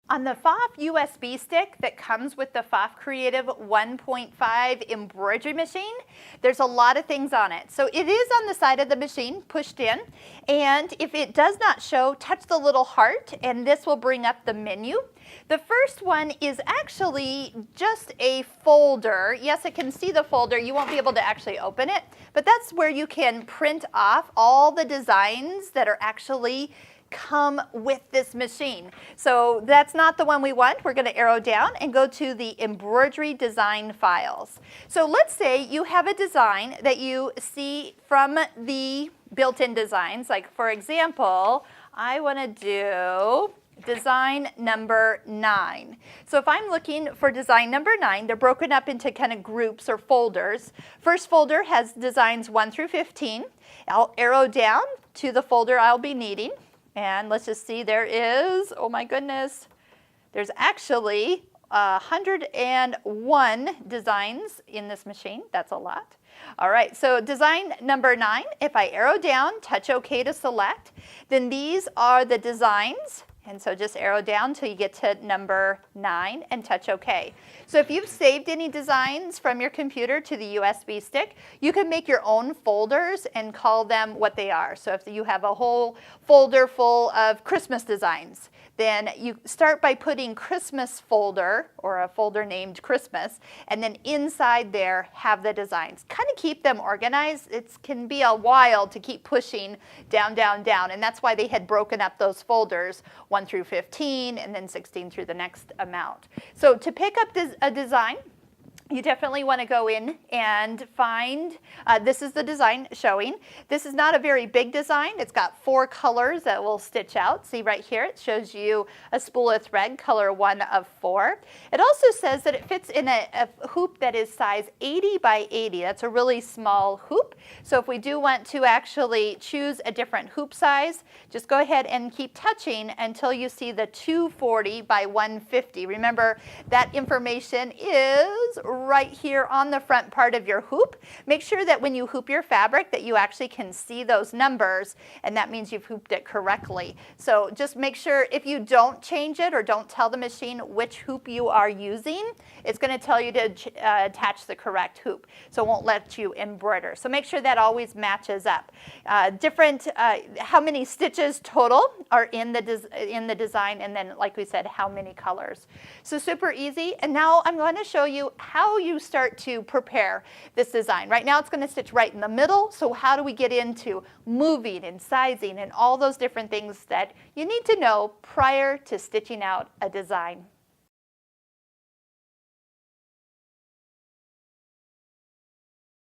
On the Pfaff USB stick that comes with the Pfaff Creative 1.5 embroidery machine, there's a lot of things on it. So it is on the side of the machine, pushed in, and if it does not show, touch the little heart, and this will bring up the menu. The first one is actually just a folder. Yes, it can see the folder. You won't be able to actually open it, but that's where you can print off all the designs that are actually come with this machine. So that's not the one we want. We're going to arrow down and go to the embroidery design files. So let's say you have a design that you see from the built-in designs. Like for example, I want to do design number 9. So if I'm looking for design number 9, they're broken up into kind of groups or folders. First folder has designs 1 through 15. I'll arrow down to the folder I'll be needing. And let's just see, there is, oh my goodness, there's actually 101 designs in this machine. That's a lot. All right, so design number 9, if I arrow down, touch OK to select, then these are the designs. And so just arrow down till you get to number 9 and touch OK. So if you've saved any designs from your computer to the USB stick, you can make your own folders and call them what they are. So if you have a whole folder full of Christmas designs, then you start by putting Christmas folder or a folder named Christmas, and then inside there have the designs. Kind of keep them organized. It can be a while to keep pushing down, down, down, and that's why they had broken up those folders 1 through 15 and then 16 through the next amount. So to pick up a design, you definitely want to go in and find, this is the design showing. This is not a very big design. It's got 4 colors that will stitch out. See right here, it shows you a spool of thread, color 1 of 4. It also says that it fits in a hoop that is size 80 by 80. That's a really small hoop. So if we do want to actually choose a different hoop size, just go ahead and keep touching until you see the 240 by 150. Remember, that information is right here on the front part of your hoop. Make sure that when you hoop your fabric that you actually can see those numbers, and that means you've hooped it correctly. So just make sure if you don't change it or don't tell the machine which hoop you are using, it's going to tell you to attach the correct hoop. So it won't let you embroider. So make sure that always matches up. How many stitches total are in the design, and then like we said, how many colors. So super easy. And now I'm going to show you how you start to prepare this design. Right now it's going to stitch right in the middle, so how do we get into moving and sizing and all those different things that you need to know prior to stitching out a design.